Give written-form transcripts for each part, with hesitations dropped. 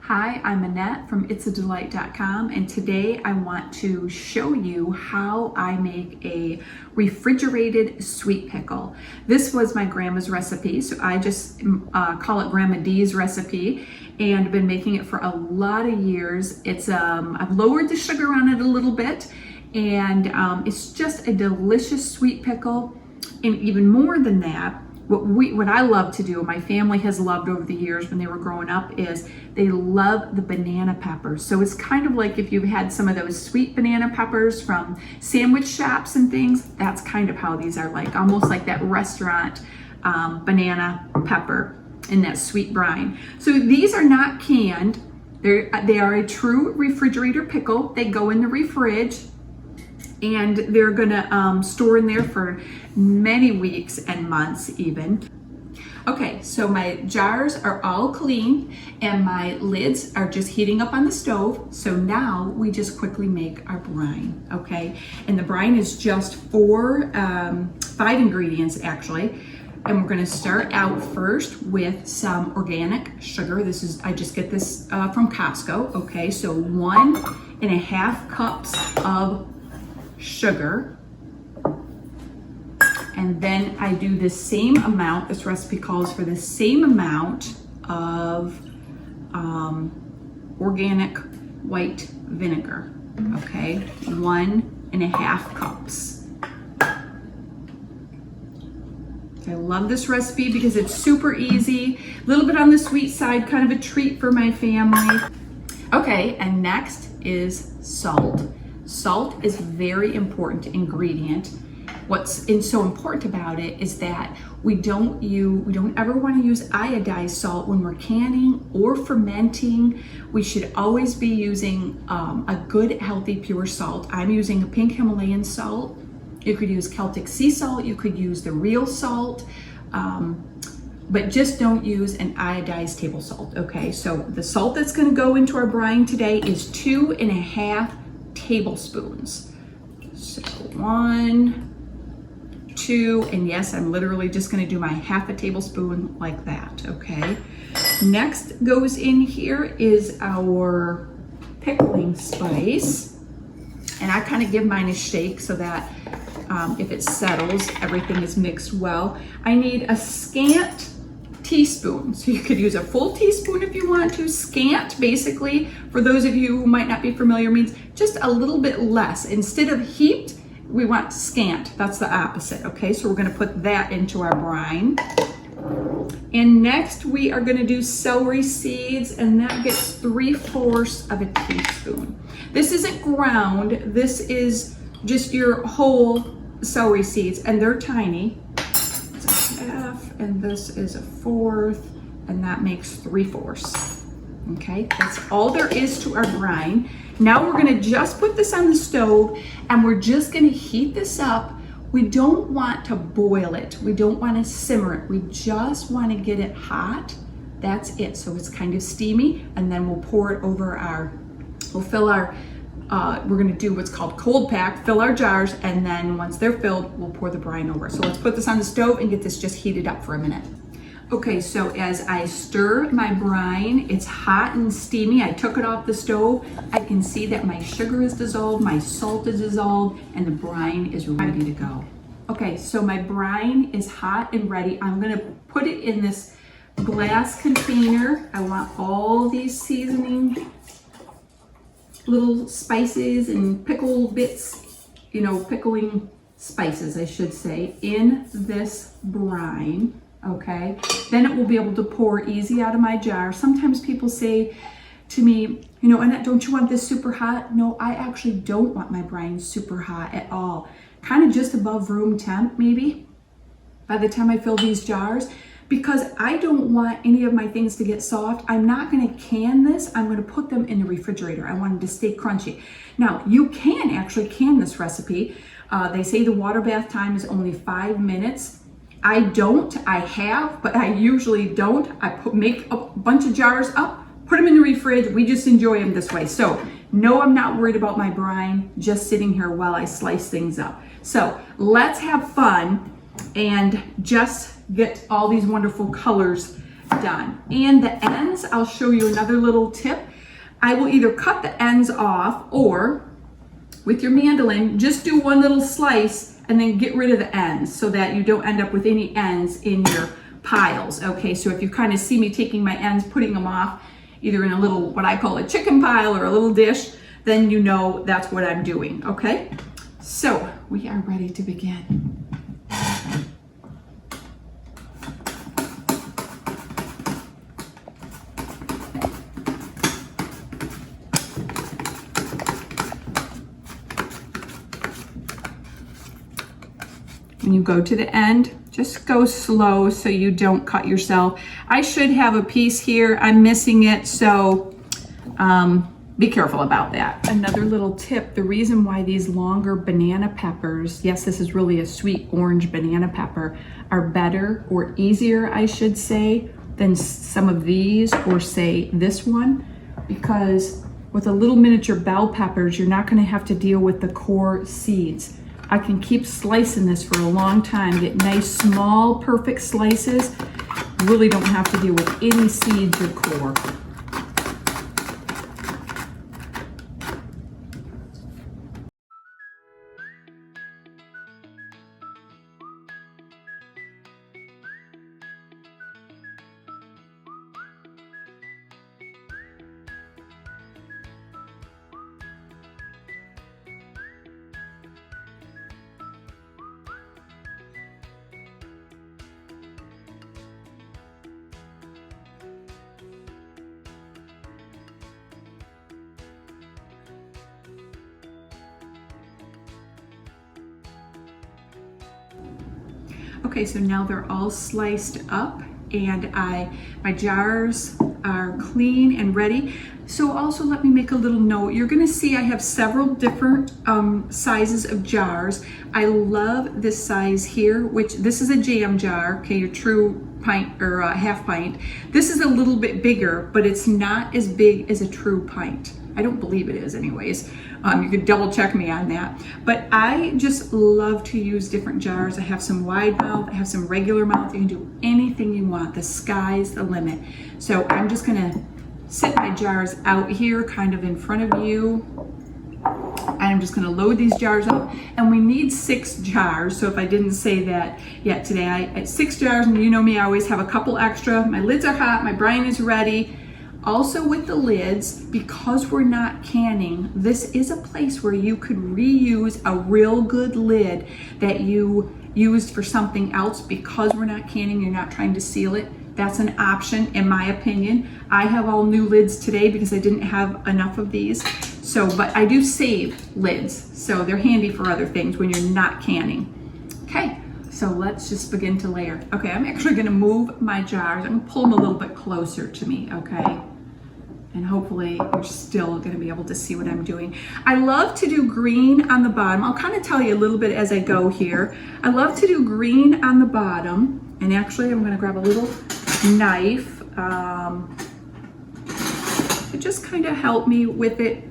Hi, I'm Annette from itsadelight.com, and today I want to show you how I make a refrigerated sweet pickle. This was my grandma's recipe, so I just call it Grandma D's recipe, and been making it for a lot of years. It's I've lowered the sugar on it a little bit, and it's just a delicious sweet pickle. And even more than that, what I love to do, my family has loved over the years when they were growing up, is they love the banana peppers. So it's kind of like if you've had some of those sweet banana peppers from sandwich shops and things, that's kind of how these are, like almost like that restaurant banana pepper in that sweet brine. So these are not canned. They are a true refrigerator pickle. They go in the fridge, and they're gonna store in there for many weeks and months even. Okay, so my jars are all clean and my lids are just heating up on the stove. So now we just quickly make our brine, okay? And the brine is just five ingredients actually. And we're gonna start out first with some organic sugar. I just get this from Costco, okay? So 1.5 cups of sugar, and then I do the same amount. This recipe calls for the same amount of organic white vinegar, okay? 1.5 cups. I love this recipe because it's super easy, a little bit on the sweet side, kind of a treat for my family. Okay, and next is salt. Salt is a very important ingredient. What's so important about it is that we don't ever want to use iodized salt when we're canning or fermenting. We should always be using a good, healthy, pure salt. I'm using a pink Himalayan salt. You could use Celtic sea salt. You could use the real salt, but just don't use an iodized table salt. Okay, so the salt that's going to go into our brine today is 2.5 tablespoons. So 1, 2, and yes, I'm literally just going to do my 1/2 tablespoon like that, okay? Next goes in here is our pickling spice, and I kind of give mine a shake so that if it settles, everything is mixed well. I need a scant teaspoon. So you could use a full teaspoon if you want to. Scant, basically, for those of you who might not be familiar, means just a little bit less. Instead of heaped, we want scant. That's the opposite, okay? So we're gonna put that into our brine. And next we are gonna do celery seeds, and that gets 3/4 of a teaspoon. This isn't ground, this is just your whole celery seeds, and they're tiny. And this is 1/4, and that makes 3/4. Okay, that's all there is to our brine. Now we're gonna just put this on the stove, and we're just gonna heat this up. We don't want to boil it. We don't want to simmer it. We just want to get it hot. That's it. So it's kind of steamy, and then we'll pour it over we'll fill our, we're gonna do what's called cold pack, fill our jars, and then once they're filled, we'll pour the brine over. So let's put this on the stove and get this just heated up for a minute. Okay, so as I stir my brine, it's hot and steamy. I took it off the stove. I can see that my sugar is dissolved, my salt is dissolved, and the brine is ready to go. Okay, so my brine is hot and ready. I'm gonna put it in this glass container. I want all these seasoning little spices and pickle bits, pickling spices, I should say, in this brine, okay? Then it will be able to pour easy out of my jar. Sometimes people say to me, Annette, don't you want this super hot? No, I actually don't want my brine super hot at all. Kind of just above room temp, maybe, by the time I fill these jars, because I don't want any of my things to get soft. I'm not gonna can this. I'm gonna put them in the refrigerator. I want them to stay crunchy. Now, you can actually can this recipe. They say the water bath time is only 5 minutes. I don't, I have, but I usually don't. I make a bunch of jars up, put them in the fridge. We just enjoy them this way. So, no, I'm not worried about my brine just sitting here while I slice things up. So, let's have fun and just get all these wonderful colors done. And the ends, I'll show you another little tip. I will either cut the ends off, or with your mandolin, just do one little slice and then get rid of the ends so that you don't end up with any ends in your piles. Okay, so if you kind of see me taking my ends, putting them off, either in a little, what I call a chicken pile or a little dish, then you know that's what I'm doing, okay? So we are ready to begin. When you go to the end, just go slow so you don't cut yourself. I should have a piece here. I'm missing it, so be careful about that. Another little tip, the reason why these longer banana peppers, yes, this is really a sweet orange banana pepper, are better or easier, I should say, than some of these, or say this one, because with a little miniature bell peppers, you're not gonna have to deal with the core seeds. I can keep slicing this for a long time, get nice, small, perfect slices. Really don't have to deal with any seeds or core. Okay, so now they're all sliced up, and my jars are clean and ready. So also let me make a little note. You're gonna see I have several different sizes of jars. I love this size here, which this is a jam jar, okay, your true pint or half pint. This is a little bit bigger, but it's not as big as a true pint. I don't believe it is anyways. You could double check me on that. But I just love to use different jars. I have some wide mouth, I have some regular mouth. You can do anything you want. The sky's the limit. So I'm just gonna sit my jars out here kind of in front of you. And I'm just gonna load these jars up. And we need 6 jars. So if I didn't say that yet today, I had 6 jars, and you know me, I always have a couple extra. My lids are hot, my brine is ready. Also with the lids, because we're not canning, this is a place where you could reuse a real good lid that you used for something else. Because we're not canning, you're not trying to seal it. That's an option, in my opinion. I have all new lids today because I didn't have enough of these. So, but I do save lids, so they're handy for other things when you're not canning. Okay, so let's just begin to layer. Okay, I'm actually gonna move my jars. I'm gonna pull them a little bit closer to me, okay? And hopefully you're still gonna be able to see what I'm doing. I love to do green on the bottom. I'll kind of tell you a little bit as I go here. I love to do green on the bottom. And actually I'm gonna grab a little knife to just kind of help me with it.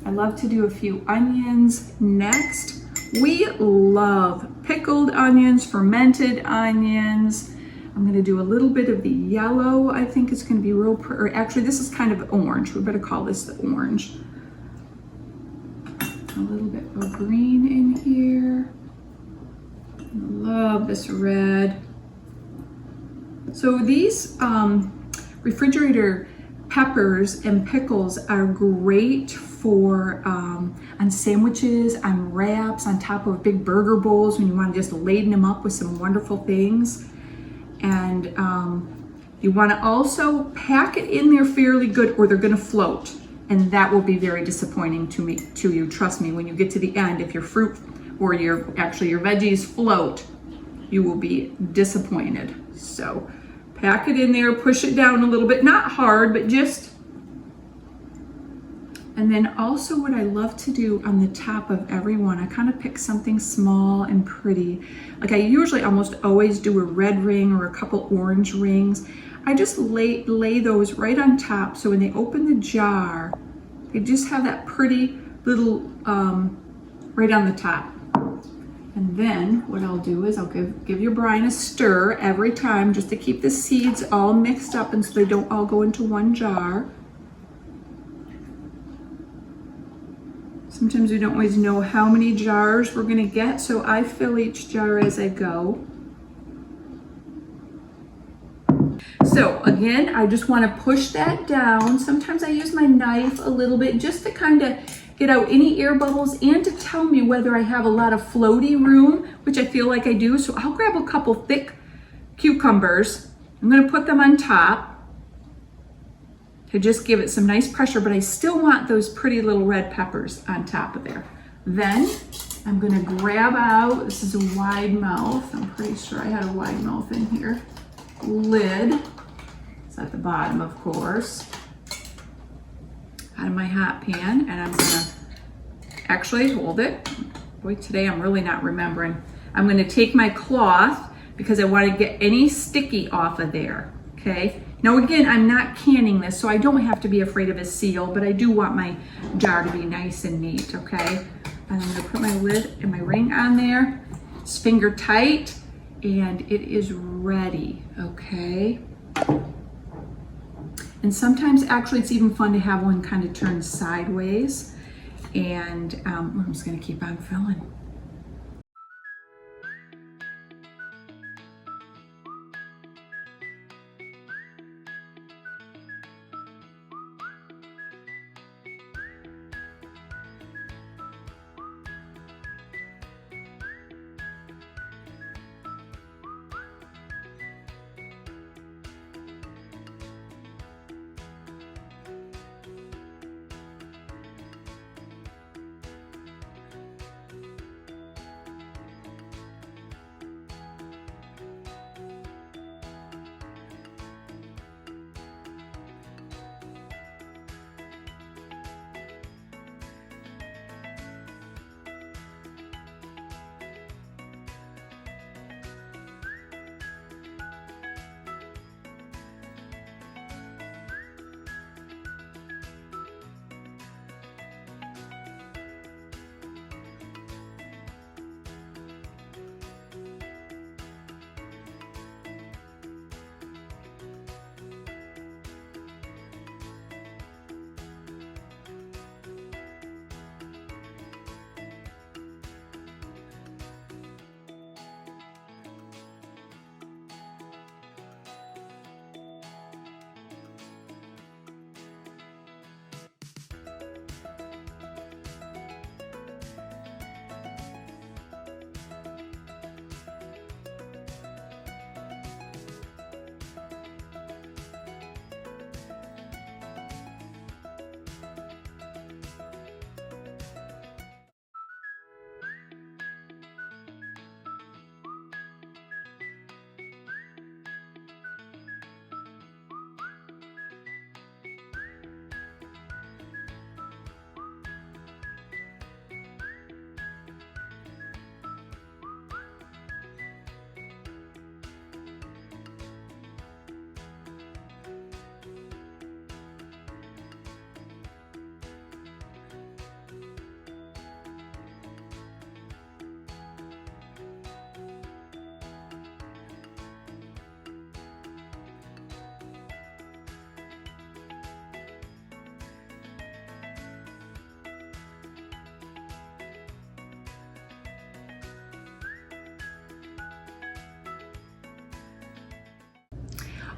I love to do a few onions next. We love pickled onions, fermented onions. I'm gonna do a little bit of the yellow. I think it's gonna be real pretty, or actually this is kind of orange. We better call this the orange. A little bit of green in here. Love this red. So these refrigerator peppers and pickles are great for on sandwiches, on wraps, on top of big burger bowls when you want to just laden them up with some wonderful things. And you want to also pack it in there fairly good, or they're going to float, and that will be very disappointing to you. Trust me, when you get to the end, if your fruit or your veggies float, you will be disappointed. So pack it in there, push it down a little bit, not hard, but just. And then also what I love to do on the top of every one, I kind of pick something small and pretty. Like I usually almost always do a red ring or a couple orange rings. I just lay those right on top, so when they open the jar, they just have that pretty little right on the top. And then what I'll do is I'll give your brine a stir every time just to keep the seeds all mixed up and so they don't all go into one jar. Sometimes we don't always know how many jars we're going to get, so I fill each jar as I go. So again, I just want to push that down. Sometimes I use my knife a little bit just to kind of get out any air bubbles and to tell me whether I have a lot of floaty room, which I feel like I do. So I'll grab a couple thick cucumbers. I'm going to put them on top to just give it some nice pressure, but I still want those pretty little red peppers on top of there. Then I'm going to grab out, this is a wide mouth. I'm pretty sure I had a wide mouth in here. Lid. It's at the bottom, of course. Out of my hot pan, and I'm gonna actually hold it. Boy, today I'm really not remembering. I'm gonna take my cloth because I want to get any sticky off of there, okay? Now again, I'm not canning this, so I don't have to be afraid of a seal, but I do want my jar to be nice and neat, okay? And I'm gonna put my lid and my ring on there. It's finger tight, and it is ready, okay? And sometimes actually it's even fun to have one kind of turn sideways. And I'm just gonna keep on filling.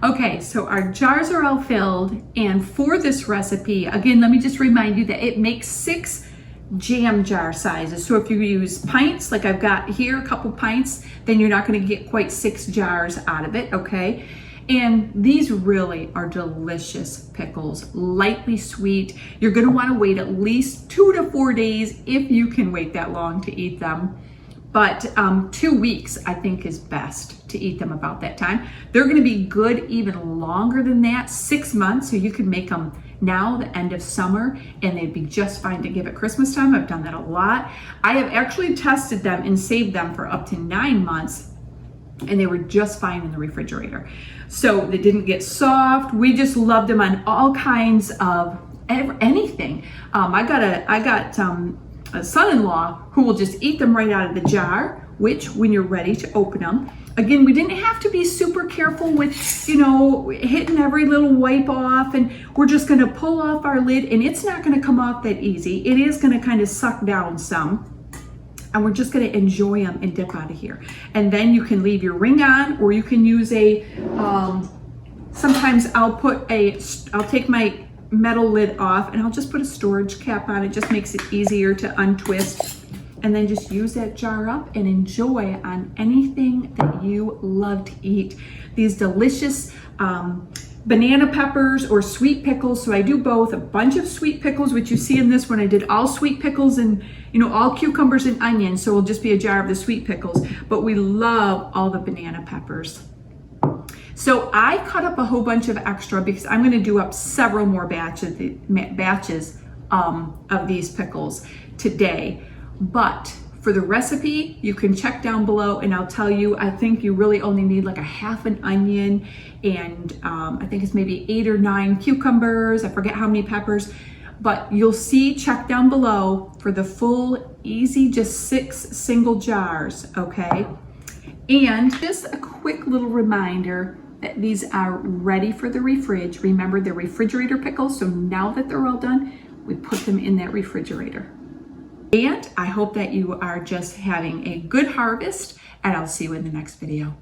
Okay, so our jars are all filled, and for this recipe, again, let me just remind you that it makes 6 jam jar sizes. So if you use pints, like I've got here, a couple pints, then you're not gonna get quite 6 jars out of it, okay? And these really are delicious pickles, lightly sweet. You're gonna wanna wait at least 2 to 4 days if you can wait that long to eat them. But 2 weeks, I think, is best to eat them about that time. They're gonna be good even longer than that, 6 months, so you can make them now, the end of summer, and they'd be just fine to give at Christmas time. I've done that a lot. I have actually tested them and saved them for up to 9 months, and they were just fine in the refrigerator. So they didn't get soft. We just loved them on all kinds of anything. I got a son-in-law who will just eat them right out of the jar, which when you're ready to open them, again, we didn't have to be super careful with, you know, hitting every little wipe off, and we're just gonna pull off our lid, and it's not gonna come off that easy. It is gonna kind of suck down some, and we're just gonna enjoy them and dip out of here. And then you can leave your ring on, or you can use a, sometimes I'll take my metal lid off and I'll just put a storage cap on. It just makes it easier to untwist, and then just use that jar up and enjoy on anything that you love to eat. These delicious banana peppers or sweet pickles. So I do both, a bunch of sweet pickles, which you see in this one. I did all sweet pickles and, you know, all cucumbers and onions. So it'll just be a jar of the sweet pickles, but we love all the banana peppers. So I cut up a whole bunch of extra because I'm going to do up several more batches of these pickles today. But for the recipe, you can check down below and I'll tell you, I think you really only need like a half an onion, and I think it's maybe 8 or 9 cucumbers. I forget how many peppers, but you'll see, check down below for the full, easy, just 6 single jars, okay? And just a quick little reminder that these are ready for the refrige. Remember, they're refrigerator pickles, so now that they're all done, we put them in that refrigerator. And I hope that you are just having a good harvest, and I'll see you in the next video.